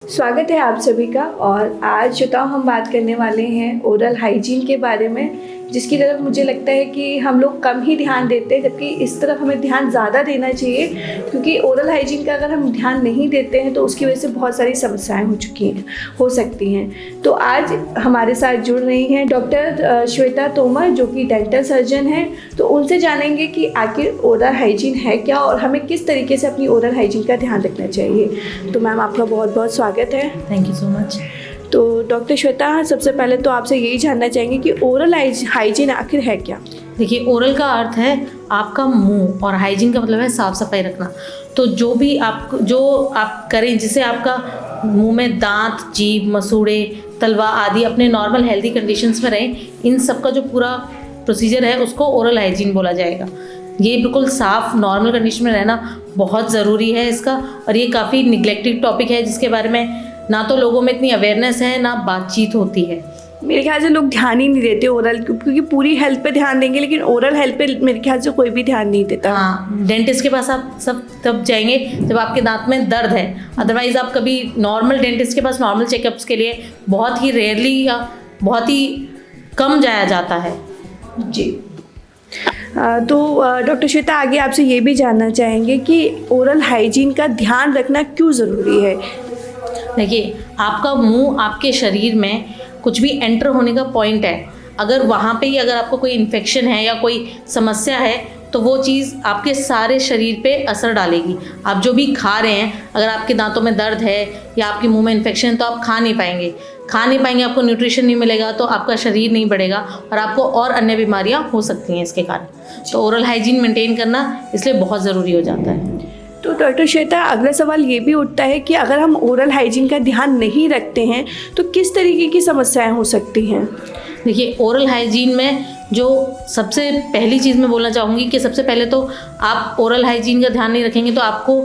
स्वागत है आप सभी का। और आज जो हम बात करने वाले हैं ओरल हाइजीन के बारे में, जिसकी तरफ मुझे लगता है कि हम लोग कम ही ध्यान देते हैं, जबकि इस तरफ हमें ध्यान ज़्यादा देना चाहिए। क्योंकि ओरल हाइजीन का अगर हम ध्यान नहीं देते हैं तो उसकी वजह से बहुत सारी समस्याएं हो सकती हैं। तो आज हमारे साथ जुड़ रही हैं डॉक्टर श्वेता तोमर, जो कि डेंटल सर्जन हैं। तो उनसे जानेंगे कि आखिर ओरल हाइजीन है क्या और हमें किस तरीके से अपनी ओरल हाइजीन का ध्यान रखना चाहिए। तो मैम, आपका बहुत बहुत स्वागत है। Thank you so much. तो डॉक्टर श्वेता, सबसे पहले तो आपसे यही जानना चाहेंगे कि ओरल हाइजीन आखिर है क्या। देखिए, ओरल का अर्थ है आपका मुंह और हाइजीन का मतलब है साफ़ सफाई रखना। तो जो आप करें जिससे आपका मुंह में दांत, जीभ, मसूड़े, तलवा आदि अपने नॉर्मल हेल्दी कंडीशंस में रहें, इन सब का जो पूरा प्रोसीजर है उसको ओरल हाइजीन बोला जाएगा। ये बिल्कुल साफ़ नॉर्मल कंडीशन में रहना बहुत ज़रूरी है इसका। और ये काफ़ी निगलेक्टेड टॉपिक है जिसके बारे में ना तो लोगों में इतनी अवेयरनेस है ना बातचीत होती है। मेरे ख्याल से लोग ध्यान ही नहीं देते ओरल, क्योंकि पूरी हेल्थ पे ध्यान देंगे लेकिन ओरल हेल्थ पे मेरे ख्याल से कोई भी ध्यान नहीं देता। हाँ, डेंटिस्ट के पास आप सब तब जाएंगे जब आपके दांत में दर्द है। अदरवाइज़ आप कभी नॉर्मल डेंटिस्ट के पास नॉर्मल चेकअप्स के लिए बहुत ही रेयरली या बहुत ही कम जाया जाता है। जी। तो डॉक्टर श्वेता, आगे आपसे ये भी जानना चाहेंगे कि ओरल हाइजीन का ध्यान रखना क्यों ज़रूरी है। देखिए, आपका मुंह आपके शरीर में कुछ भी एंटर होने का पॉइंट है। अगर वहाँ पे ही अगर आपको कोई इन्फेक्शन है या कोई समस्या है तो वो चीज़ आपके सारे शरीर पे असर डालेगी। आप जो भी खा रहे हैं, अगर आपके दांतों में दर्द है या आपके मुंह में इन्फेक्शन है तो आप खा नहीं पाएंगे, आपको न्यूट्रिशन नहीं मिलेगा, तो आपका शरीर नहीं बढ़ेगा और आपको और अन्य बीमारियाँ हो सकती हैं इसके कारण। तो ओरल हाइजीन मेंटेन करना इसलिए बहुत ज़रूरी हो जाता है। तो डॉक्टर श्वेता, अगला सवाल ये भी उठता है कि अगर हम ओरल हाइजीन का ध्यान नहीं रखते हैं तो किस तरीके की समस्याएं हो सकती हैं। देखिए, ओरल हाइजीन में जो सबसे पहली चीज़ मैं बोलना चाहूँगी कि सबसे पहले तो आप ओरल हाइजीन का ध्यान नहीं रखेंगे तो आपको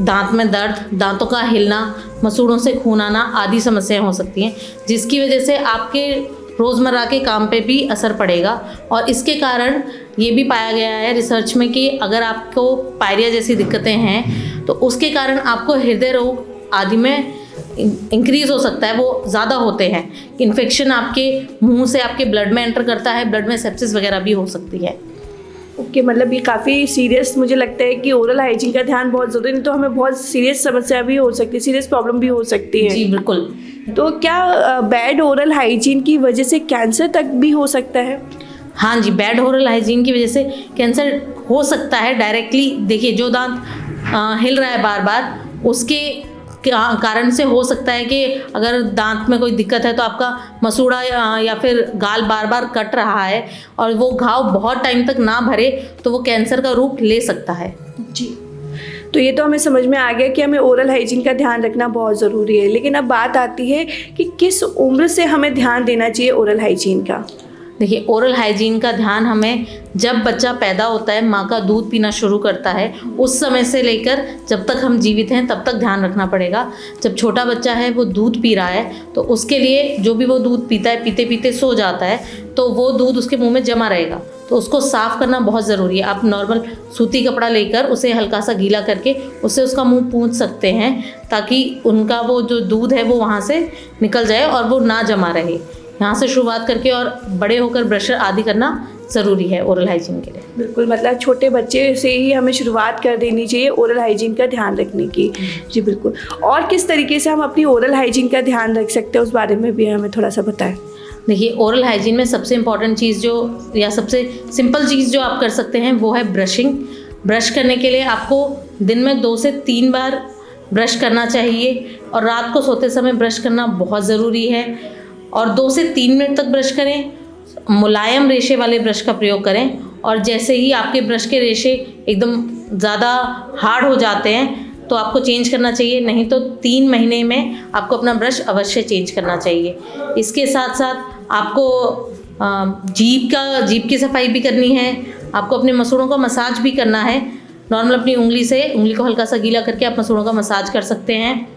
दांत में दर्द, दांतों का हिलना, मसूड़ों से खून आना आदि समस्याएं हो सकती हैं, जिसकी वजह से आपके रोज़मर्रा के काम पे भी असर पड़ेगा। और इसके कारण ये भी पाया गया है रिसर्च में कि अगर आपको पायरिया जैसी दिक्कतें हैं तो उसके कारण आपको हृदय रोग आदि में इंक्रीज़ हो सकता है, वो ज़्यादा होते हैं। इन्फेक्शन आपके मुंह से आपके ब्लड में एंटर करता है, ब्लड में सेप्सिस वगैरह भी हो सकती है। ओके, मतलब ये काफ़ी सीरियस मुझे लगता है कि ओरल हाइजीन का ध्यान बहुत ज़रूरी है, नहीं तो हमें बहुत सीरियस समस्या भी हो सकती है, सीरियस प्रॉब्लम भी हो सकती है। जी बिल्कुल। तो क्या बैड ओरल हाइजीन की वजह से कैंसर तक भी हो सकता है। हाँ जी, बैड ओरल हाइजीन की वजह से कैंसर हो सकता है डायरेक्टली। देखिए, जो दांत हिल रहा है बार बार, उसके कारण से हो सकता है कि अगर दांत में कोई दिक्कत है तो आपका मसूड़ा या फिर गाल बार बार कट रहा है और वो घाव बहुत टाइम तक ना भरे तो वो कैंसर का रूप ले सकता है। जी। तो ये तो हमें समझ में आ गया कि हमें ओरल हाइजीन का ध्यान रखना बहुत ज़रूरी है, लेकिन अब बात आती है कि किस उम्र से हमें ध्यान देना चाहिए ओरल हाइजीन का। देखिए, ओरल हाइजीन का ध्यान हमें जब बच्चा पैदा होता है, माँ का दूध पीना शुरू करता है, उस समय से लेकर जब तक हम जीवित हैं तब तक ध्यान रखना पड़ेगा। जब छोटा बच्चा है वो दूध पी रहा है तो उसके लिए जो भी वो दूध पीता है, पीते पीते सो जाता है तो वो दूध उसके मुंह में जमा रहेगा, तो उसको साफ़ करना बहुत ज़रूरी है। आप नॉर्मल सूती कपड़ा लेकर उसे हल्का सा गीला करके उससे उसका मुंह पोंछ सकते हैं ताकि उनका वो जो दूध है वो वहाँ से निकल जाए और वो ना जमा रहे। यहाँ से शुरुआत करके और बड़े होकर ब्रश आदि करना ज़रूरी है ओरल हाइजीन के लिए। बिल्कुल, मतलब छोटे बच्चे से ही हमें शुरुआत कर देनी चाहिए ओरल हाइजीन का ध्यान रखने की। जी बिल्कुल। और किस तरीके से हम अपनी ओरल हाइजीन का ध्यान रख सकते हैं, उस बारे में भी हमें थोड़ा सा बताएं। देखिए, ओरल हाइजीन में सबसे इम्पॉर्टेंट चीज़ जो या सबसे सिंपल चीज़ जो आप कर सकते हैं वो है ब्रशिंग। ब्रश करने के लिए आपको दिन में 2 से 3 बार ब्रश करना चाहिए और रात को सोते समय ब्रश करना बहुत ज़रूरी है। और 2 से 3 मिनट तक ब्रश करें, मुलायम रेशे वाले ब्रश का प्रयोग करें। और जैसे ही आपके ब्रश के रेशे एकदम ज़्यादा हार्ड हो जाते हैं तो आपको चेंज करना चाहिए, नहीं तो 3 महीने में आपको अपना ब्रश अवश्य चेंज करना चाहिए। इसके साथ साथ आपको जीभ की सफाई भी करनी है, आपको अपने मसूड़ों का मसाज भी करना है। नॉर्मल अपनी उंगली को हल्का सा गीला करके आप मसूड़ों का मसाज कर सकते हैं।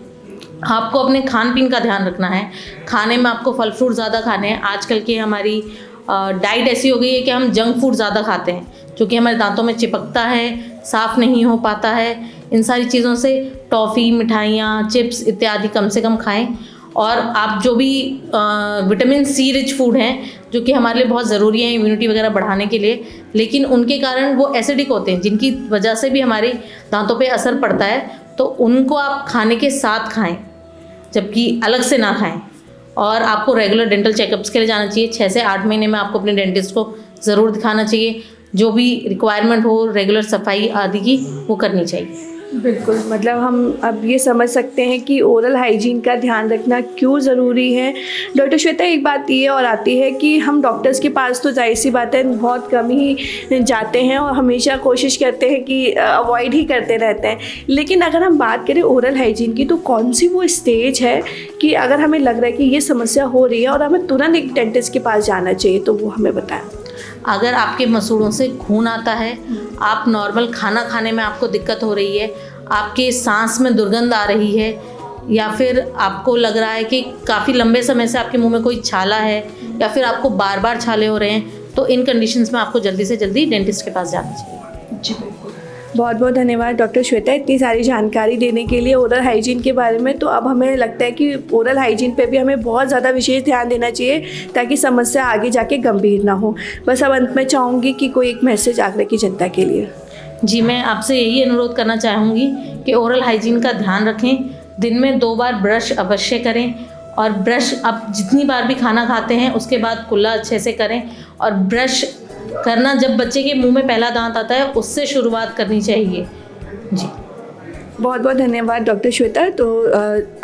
आपको अपने खान पीन का ध्यान रखना है, खाने में आपको फल फ्रूट ज़्यादा खाने हैं। आजकल की हमारी डाइट ऐसी हो गई है कि हम जंक फूड ज़्यादा खाते हैं, जो कि हमारे दांतों में चिपकता है, साफ़ नहीं हो पाता है। इन सारी चीज़ों से टॉफ़ी, मिठाइयाँ, चिप्स इत्यादि कम से कम खाएं। और आप जो भी विटामिन सी रिच फूड हैं, जो कि हमारे लिए बहुत ज़रूरी है इम्यूनिटी वगैरह बढ़ाने के लिए, लेकिन उनके कारण वो एसिडिक होते हैं, जिनकी वजह से भी हमारे दांतों पे असर पड़ता है, तो उनको आप खाने के साथ खाएं, जबकि अलग से ना खाएं। और आपको रेगुलर डेंटल चेकअप्स के लिए जाना चाहिए। 6 से 8 महीने में आपको अपने डेंटिस्ट को ज़रूर दिखाना चाहिए। जो भी रिक्वायरमेंट हो, रेगुलर सफाई आदि की, वो करनी चाहिए। बिल्कुल, मतलब हम अब ये समझ सकते हैं कि ओरल हाइजीन का ध्यान रखना क्यों ज़रूरी है। डॉक्टर श्वेता, एक बात ये और आती है कि हम डॉक्टर्स के पास तो जाहिर सी बात है बहुत कम ही जाते हैं और हमेशा कोशिश करते हैं कि अवॉइड ही करते रहते हैं, लेकिन अगर हम बात करें ओरल हाइजीन की, तो कौन सी वो स्टेज है कि अगर हमें लग रहा है कि ये समस्या हो रही है और हमें तुरंत एक डेंटिस्ट के पास जाना चाहिए, तो वो हमें बताएं। अगर आपके मसूड़ों से खून आता है, आप नॉर्मल खाना खाने में आपको दिक्कत हो रही है, आपके सांस में दुर्गंध आ रही है, या फिर आपको लग रहा है कि काफ़ी लंबे समय से आपके मुंह में कोई छाला है, या फिर आपको बार बार छाले हो रहे हैं, तो इन कंडीशंस में आपको जल्दी से जल्दी डेंटिस्ट के पास जाना चाहिए। जी बिल्कुल। बहुत बहुत धन्यवाद डॉक्टर श्वेता, इतनी सारी जानकारी देने के लिए ओरल हाइजीन के बारे में। तो अब हमें लगता है कि ओरल हाइजीन पे भी हमें बहुत ज़्यादा विशेष ध्यान देना चाहिए, ताकि समस्या आगे जाके गंभीर ना हो। बस अब अंत में चाहूँगी कि कोई एक मैसेज आगरा की जनता के लिए। जी, मैं आपसे यही अनुरोध करना चाहूँगी कि ओरल हाइजीन का ध्यान रखें। दिन में 2 बार ब्रश अवश्य करें, और ब्रश आप जितनी बार भी खाना खाते हैं उसके बाद कुल्ला अच्छे से करें। और ब्रश करना जब बच्चे के मुंह में पहला दांत आता है उससे शुरुआत करनी चाहिए। जी, बहुत बहुत धन्यवाद डॉक्टर श्वेता। तो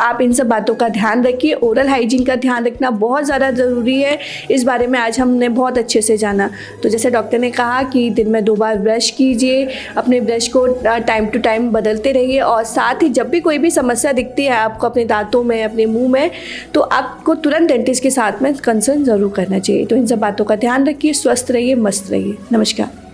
आप इन सब बातों का ध्यान रखिए। ओरल हाइजीन का ध्यान रखना बहुत ज़्यादा ज़रूरी है, इस बारे में आज हमने बहुत अच्छे से जाना। तो जैसे डॉक्टर ने कहा कि दिन में 2 बार ब्रश कीजिए, अपने ब्रश को टाइम टू टाइम बदलते रहिए, और साथ ही जब भी कोई भी समस्या दिखती है आपको अपने दांतों में, अपने मुँह में, तो आपको तुरंत डेंटिस्ट के साथ में कंसर्न ज़रूर करना चाहिए। तो इन सब बातों का ध्यान रखिए, स्वस्थ रहिए, मस्त रहिए। नमस्कार।